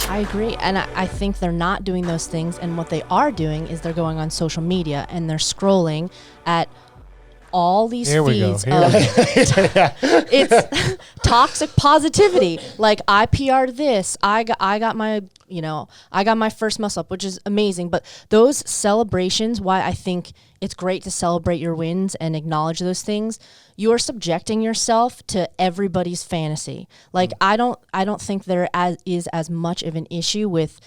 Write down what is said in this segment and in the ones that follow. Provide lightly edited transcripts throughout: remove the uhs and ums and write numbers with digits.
I agree. And I think they're not doing those things. And what they are doing is they're going on social media and they're scrolling at all these feeds of it's toxic positivity. Like, I PR'd this, I got my, I got my first muscle up, which is amazing. But those celebrations, why I think it's great to celebrate your wins and acknowledge those things, you are subjecting yourself to everybody's fantasy. Like, I don't think there is as much of an issue with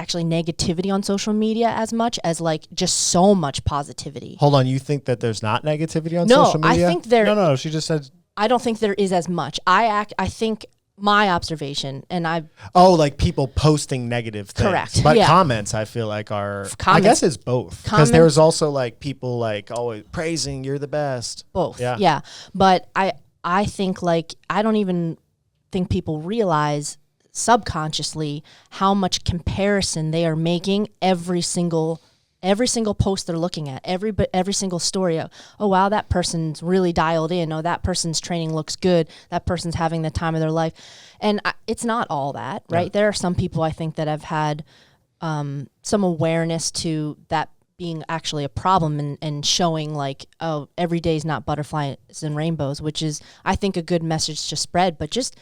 actually negativity on social media as much as like just so much positivity. Hold on, you think that there's not negativity on social media? I think there. No, she just said. I don't think there is as much. I think my observation, and like people posting negative things. Correct. But comments, I feel like I guess it's both. Because there's also like people like always praising, you're the best. Both. Yeah. But I think like, I don't even think people realize subconsciously how much comparison they are making every single post they're looking at, every single story. Oh wow, that person's really dialed in. Oh, that person's training looks good. That person's having the time of their life. And it's not all that, right? Yeah. There are some people I think that have had some awareness to that being actually a problem and showing like, oh, every day's not butterflies and rainbows, which is, I think, a good message to spread. But just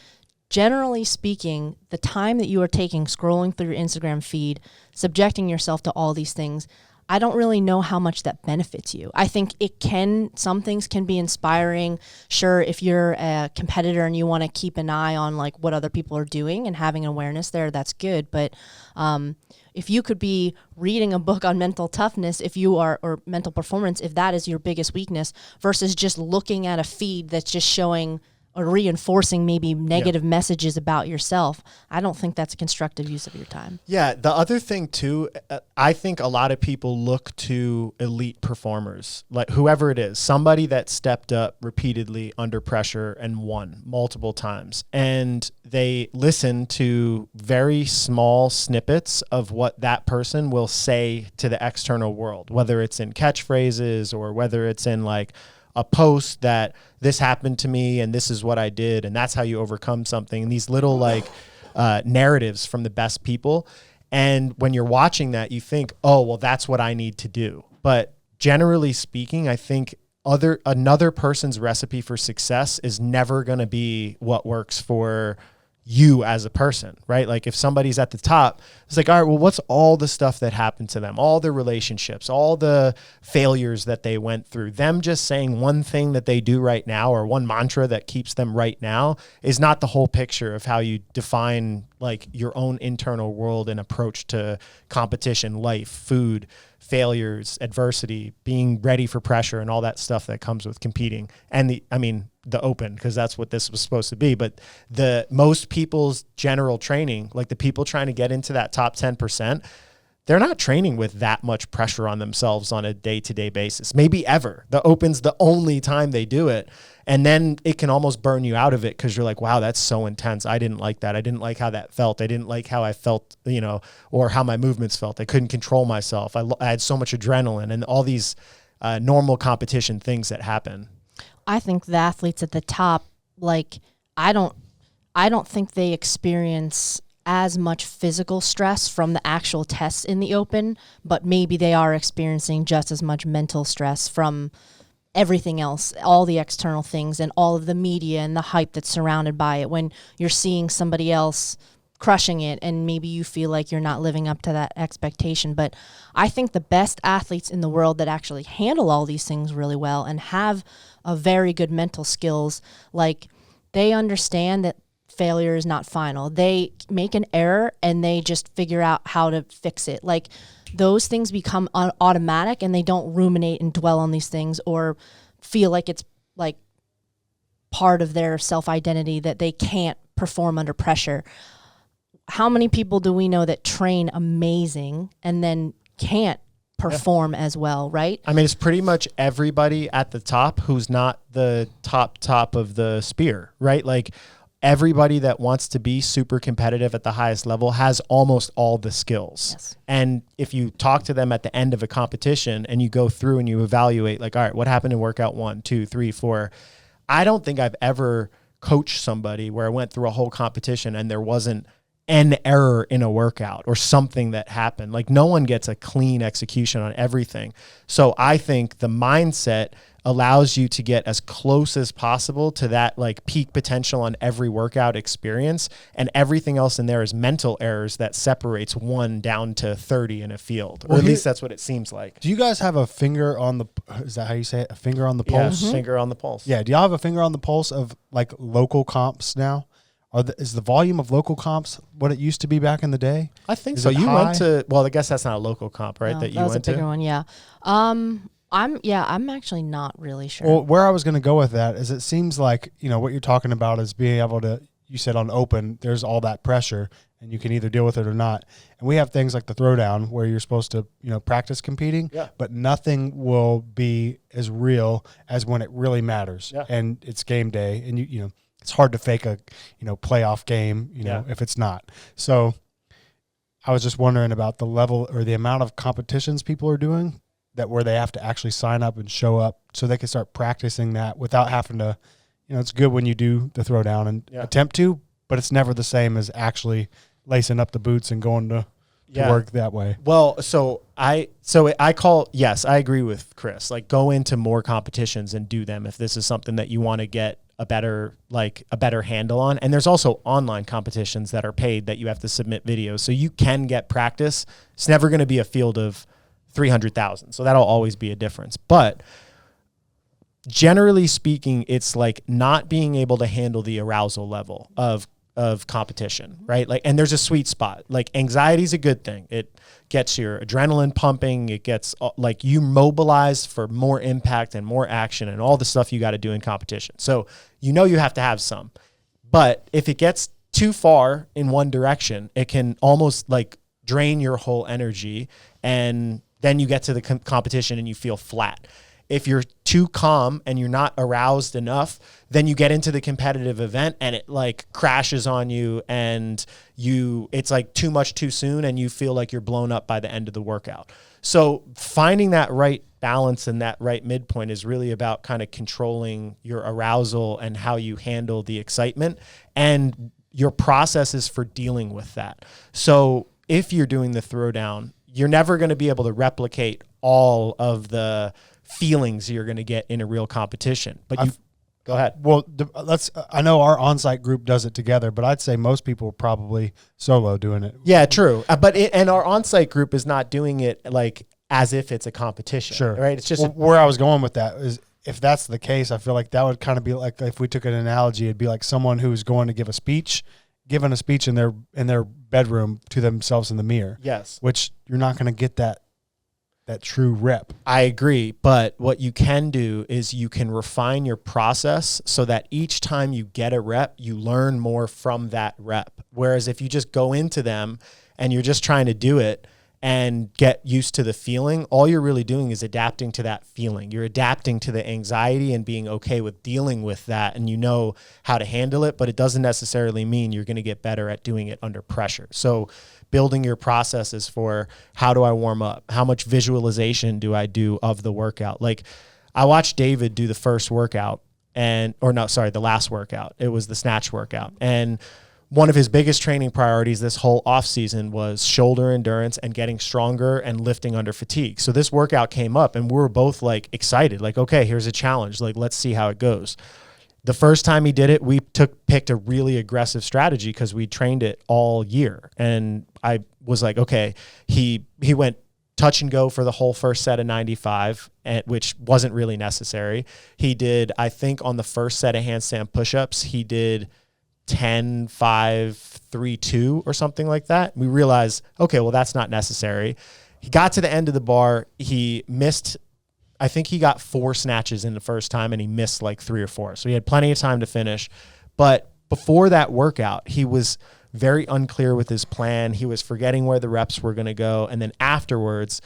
generally speaking, the time that you are taking scrolling through your Instagram feed, subjecting yourself to all these things, I don't really know how much that benefits you. I think some things can be inspiring. Sure, if you're a competitor and you want to keep an eye on like what other people are doing and having an awareness there, that's good. But if you could be reading a book on mental toughness, or mental performance, if that is your biggest weakness, versus just looking at a feed that's just showing or reinforcing maybe negative messages about yourself, I don't think that's a constructive use of your time. Yeah, the other thing too, I think a lot of people look to elite performers, like whoever it is, somebody that stepped up repeatedly under pressure and won multiple times. And they listen to very small snippets of what that person will say to the external world, whether it's in catchphrases or whether it's in like a post that this happened to me and this is what I did and that's how you overcome something. And these little like narratives from the best people. And when you're watching that, you think, oh, well, that's what I need to do. But generally speaking, I think another person's recipe for success is never going to be what works for you as a person, right? Like if somebody's at the top, it's like, all right, well, what's all the stuff that happened to them, all the relationships, all the failures that they went through? Them just saying one thing that they do right now or one mantra that keeps them right now is not the whole picture of how you define like your own internal world and approach to competition, life, food, failures, adversity, being ready for pressure and all that stuff that comes with competing. And the open, because that's what this was supposed to be. But the most people's general training, like the people trying to get into that top 10%, they're not training with that much pressure on themselves on a day-to-day basis, maybe ever. The open's the only time they do it. And then it can almost burn you out of it because you're like, wow, that's so intense. I didn't like that. I didn't like how that felt. I didn't like how I felt, or how my movements felt. I couldn't control myself. I had so much adrenaline and all these normal competition things that happen. I think the athletes at the top, like, I don't think they experience as much physical stress from the actual tests in the open, but maybe they are experiencing just as much mental stress from everything else, all the external things and all of the media and the hype that's surrounded by it. When you're seeing somebody else crushing it and maybe you feel like you're not living up to that expectation. But I think the best athletes in the world that actually handle all these things really well and have a very good mental skills, like they understand that failure is not final. They make an error and they just figure out how to fix it. Like those things become automatic and they don't ruminate and dwell on these things or feel like it's like part of their self-identity that they can't perform under pressure. How many people do we know that train amazing and then can't perform as well, right? I mean, it's pretty much everybody at the top who's not the top of the spear, right? Like everybody that wants to be super competitive at the highest level has almost all the skills. Yes. And if you talk to them at the end of a competition and you go through and you evaluate like, all right, what happened in workout 1, 2, 3, 4? I don't think I've ever coached somebody where I went through a whole competition and there wasn't an error in a workout or something that happened. Like no one gets a clean execution on everything. So I think the mindset allows you to get as close as possible to that like peak potential on every workout experience, and everything else in there is mental errors that separates one down to 30 in a field, or at least that's what it seems like. Do you guys have a finger on the, is that how you say it? A finger on the pulse? Yeah, finger on the pulse. Yeah. Do y'all have a finger on the pulse of like local comps now? Is the volume of local comps what it used to be back in the day? I think Is so. it You high? went to, well, I guess that's not a local comp, right? No, that you was went a bigger to. one, yeah. I'm actually not really sure. Well, where I was going to go with that is it seems like, you know, what you're talking about is being able to, you said on open, there's all that pressure and you can either deal with it or not. And we have things like the throwdown where you're supposed to, you know, practice competing, but nothing will be as real as when it really matters. Yeah. And it's game day, and you know, it's hard to fake a, you know, playoff game, you know, if it's not. So I was just wondering about the level or the amount of competitions people are doing that where they have to actually sign up and show up so they can start practicing that without having to, you know, it's good when you do the throwdown and attempt to, but it's never the same as actually lacing up the boots and going to work that way. Well, I agree with Chris. Like go into more competitions and do them if this is something that you want to get a better handle on. And there's also online competitions that are paid that you have to submit videos. So you can get practice. It's never going to be a field of 300,000. So that'll always be a difference. But generally speaking, it's like not being able to handle the arousal level of competition, right? Like, and there's a sweet spot. Like anxiety is a good thing. It gets your adrenaline pumping. It gets like you mobilized for more impact and more action and all the stuff you got to do in competition. So, you know, you have to have some, but if it gets too far in one direction, it can almost like drain your whole energy. And then you get to the competition and you feel flat. If you're too calm and you're not aroused enough, then you get into the competitive event and it like crashes on you and it's like too much too soon and you feel like you're blown up by the end of the workout. So finding that right balance and that right midpoint is really about kind of controlling your arousal and how you handle the excitement and your processes for dealing with that. So if you're doing the throwdown, you're never going to be able to replicate all of the feelings you're going to get in a real competition, but go ahead. Well, I know our on-site group does it together, but I'd say most people are probably solo doing it. Yeah, true. And our on-site group is not doing it like as if it's a competition. Sure. Right. It's just where I was going with that is if that's the case, I feel like that would kind of be like, if we took an analogy, it'd be like someone who's going to give a speech, giving a speech in their bedroom to themselves in the mirror. Yes. Which you're not going to get that true rep. I agree. But what you can do is you can refine your process so that each time you get a rep, you learn more from that rep. Whereas if you just go into them and you're just trying to do it and get used to the feeling, all you're really doing is adapting to that feeling. You're adapting to the anxiety and being okay with dealing with that, and you know how to handle it, but it doesn't necessarily mean you're going to get better at doing it under pressure. So building your processes for how do I warm up? How much visualization do I do of the workout? Like I watched David do the first workout the last workout. It was the snatch workout. And one of his biggest training priorities this whole off season was shoulder endurance and getting stronger and lifting under fatigue. So this workout came up and we were both like excited, like, okay, here's a challenge. Like, let's see how it goes. The first time he did it, we picked a really aggressive strategy because we trained it all year. And I was like, okay, he went touch and go for the whole first set of 95, which wasn't really necessary. He did, I think on the first set of handstand push-ups, he did 10, 5, 3, 2 or something like that. We realized, okay, well, that's not necessary. He got to the end of the bar. He missed, I think he got 4 snatches in the first time and he missed like 3 or 4. So he had plenty of time to finish. But before that workout, he was very unclear with his plan. He was forgetting where the reps were going to go. And then afterwards,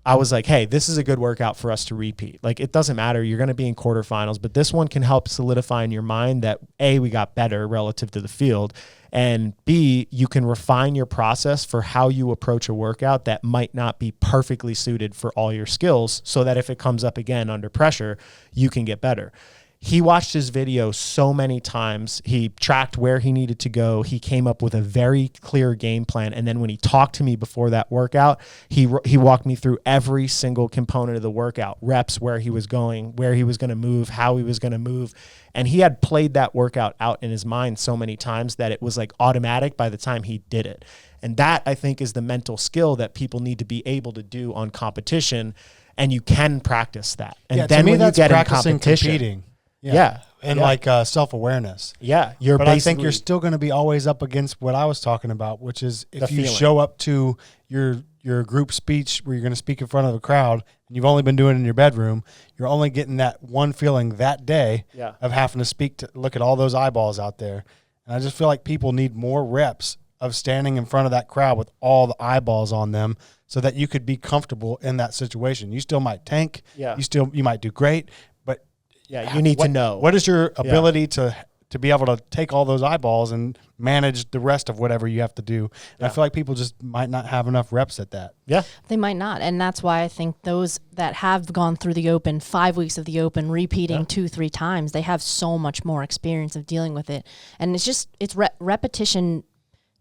I was like, hey, this is a good workout for us to repeat. Like, it doesn't matter. You're going to be in quarterfinals, but this one can help solidify in your mind that A, we got better relative to the field, and B, you can refine your process for how you approach a workout that might not be perfectly suited for all your skills so that if it comes up again under pressure, you can get better. he watched his video so many times. He tracked where he needed to go. He came up with a very clear game plan. And then when he talked to me before that workout, he walked me through every single component of the workout, reps, where he was going, where he was going to move, how he was going to move. And he had played that workout out in his mind so many times that it was like automatic by the time he did it. And that, I think, is the mental skill that people need to be able to do on competition. And you can practice that. And then when you get in competition, competing. Yeah. And like self-awareness. Yeah. But I think you're still going to be always up against what I was talking about, which is if you show up to your group speech where you're going to speak in front of a crowd and you've only been doing it in your bedroom, you're only getting that one feeling that day of having to speak to look at all those eyeballs out there. And I just feel like people need more reps of standing in front of that crowd with all the eyeballs on them so that you could be comfortable in that situation. You still might tank. Yeah. You might do great. Yeah, you need to know. What is your ability to be able to take all those eyeballs and manage the rest of whatever you have to do? And I feel like people just might not have enough reps at that. Yeah. They might not. And that's why I think those that have gone through the Open, 5 weeks of the Open, repeating 2-3 times, they have so much more experience of dealing with it. And repetition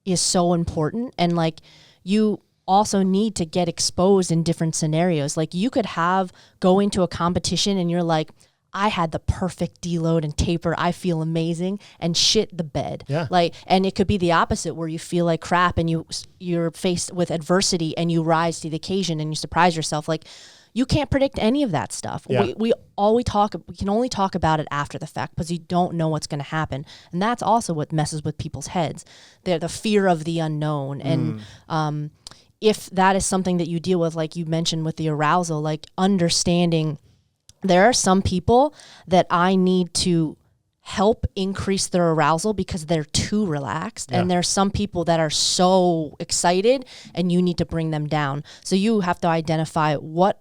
is so important. And like you also need to get exposed in different scenarios. Like you could go into a competition and you're like, I had the perfect deload and taper. I feel amazing, and shit the bed. Yeah. And it could be the opposite where you feel like crap and you're faced with adversity and you rise to the occasion and you surprise yourself. Like you can't predict any of that stuff. Yeah. We can only talk about it after the fact because you don't know what's going to happen. And that's also what messes with people's heads. The fear of the unknown. And if that is something that you deal with, like you mentioned with the arousal, like understanding there are some people that I need to help increase their arousal because they're too relaxed. Yeah. And there's some people that are so excited and you need to bring them down. So you have to identify what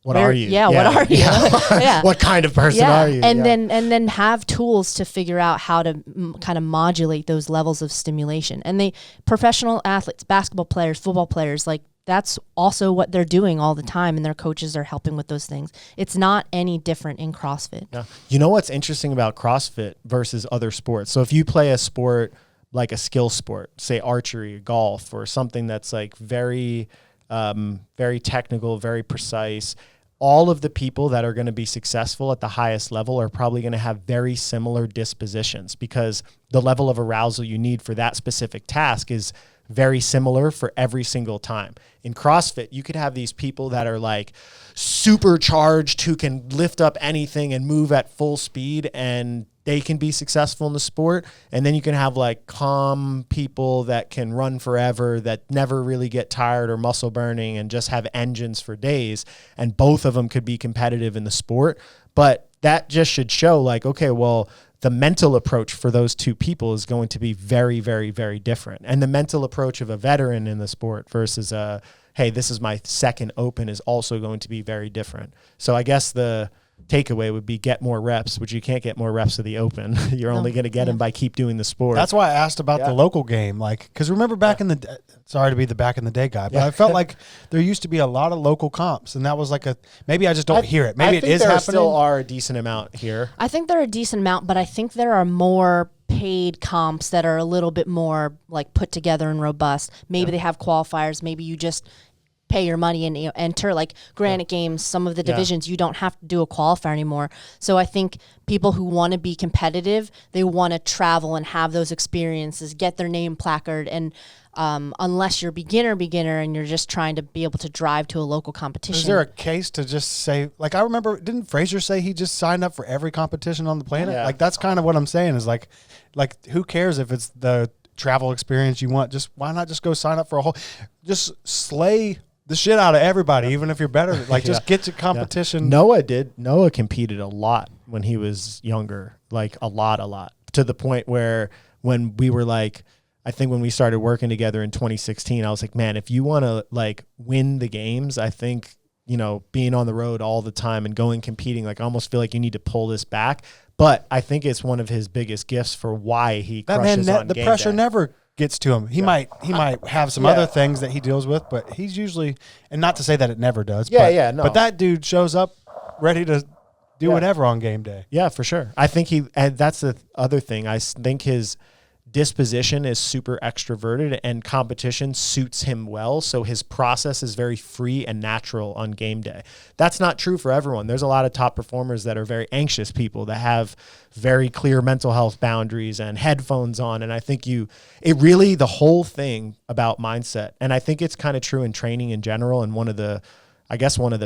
are you? Yeah, what are you? Yeah. What kind of person are you? And then have tools to figure out how to kind of modulate those levels of stimulation. And professional athletes, basketball players, football players, like that's also what they're doing all the time, and their coaches are helping with those things. It's not any different in CrossFit. Yeah. You know what's interesting about CrossFit versus other sports? So if you play a sport like a skill sport, say archery, golf, or something that's like very, very technical, very precise, all of the people that are going to be successful at the highest level are probably going to have very similar dispositions because the level of arousal you need for that specific task is very similar for every single time. In CrossFit, you could have these people that are like supercharged who can lift up anything and move at full speed and they can be successful in the sport. And then you can have like calm people that can run forever, that never really get tired or muscle burning and just have engines for days. And both of them could be competitive in the sport. But that just should show like, okay, well, the mental approach for those two people is going to be very, very, very different. And the mental approach of a veteran in the sport versus hey, this is my second Open is also going to be very different. So I guess the takeaway would be get more reps, which you can't get more reps of the Open. You're only going to get them by keep doing the sport. That's why I asked about the local game. Like, because remember back in the sorry to be the back in the day guy, but I felt like there used to be a lot of local comps, and that was like maybe I just don't hear it. Maybe it is happening. Still are a decent amount here. I think there are a decent amount, but I think there are more paid comps that are a little bit more like put together and robust. Maybe they have qualifiers. Maybe you just pay your money and enter. Like Granite Games, some of the divisions, you don't have to do a qualifier anymore. So I think people who want to be competitive, they want to travel and have those experiences, get their name placard. And unless you're beginner and you're just trying to be able to drive to a local competition. Is there a case to just say, like I remember, didn't Fraser say he just signed up for every competition on the planet? Yeah. Like that's kind of what I'm saying is like who cares if it's the travel experience you want? Just why not just go sign up for just slay the shit out of everybody, even if you're better. Like, just get to competition. Noah competed a lot when he was younger, like a lot, to the point where when we were like, I think when we started working together in 2016, I was like, man, if you want to like win the games, I think, being on the road all the time and going competing, like I almost feel like you need to pull this back. But I think it's one of his biggest gifts for why he crushes on the game pressure day. never gets to him. He might have some other things that he deals with, but he's usually, and not to say that it never does. But that dude shows up ready to do whatever on game day. Yeah, for sure. I think and that's the other thing. I think his disposition is super extroverted and competition suits him well. So his process is very free and natural on game day. That's not true for everyone. There's a lot of top performers that are very anxious people that have very clear mental health boundaries and headphones on. And I think the whole thing about mindset, and I think it's kind of true in training in general. And one of the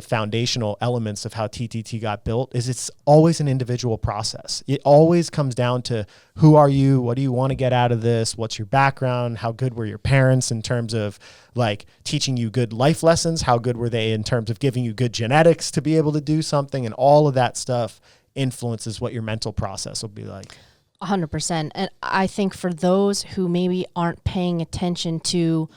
foundational elements of how TTT got built is it's always an individual process. It always comes down to who are you? What do you want to get out of this? What's your background? How good were your parents in terms of like teaching you good life lessons? How good were they in terms of giving you good genetics to be able to do something? And all of that stuff influences what your mental process will be like. 100%. And I think for those who maybe aren't paying attention to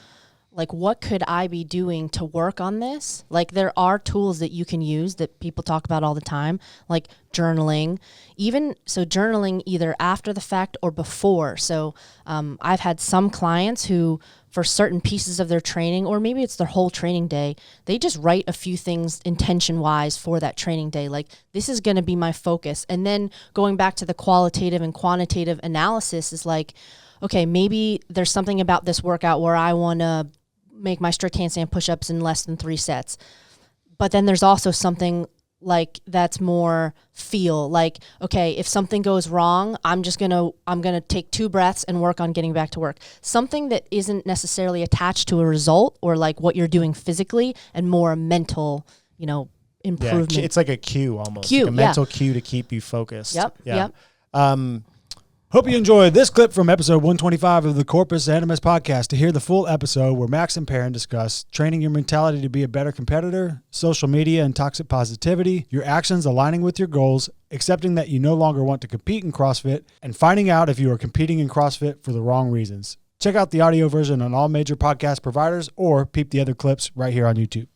like, what could I be doing to work on this? Like, there are tools that you can use that people talk about all the time, like journaling. Journaling either after the fact or before. So I've had some clients who, for certain pieces of their training, or maybe it's their whole training day, they just write a few things intention-wise for that training day. Like, this is going to be my focus. And then going back to the qualitative and quantitative analysis is like, okay, maybe there's something about this workout where I want to make my strict handstand push-ups in less than 3 sets. But then there's also something like that's more feel like, okay, if something goes wrong, I'm going to take 2 breaths and work on getting back to work. Something that isn't necessarily attached to a result or like what you're doing physically, and more mental, improvement. Yeah, it's like a cue almost. Like a mental cue to keep you focused. Yep. Hope you enjoyed this clip from episode 125 of the Corpus Animus podcast. To hear the full episode where Max and Perrin discuss training your mentality to be a better competitor, social media and toxic positivity, your actions aligning with your goals, accepting that you no longer want to compete in CrossFit, and finding out if you are competing in CrossFit for the wrong reasons. Check out the audio version on all major podcast providers or peep the other clips right here on YouTube.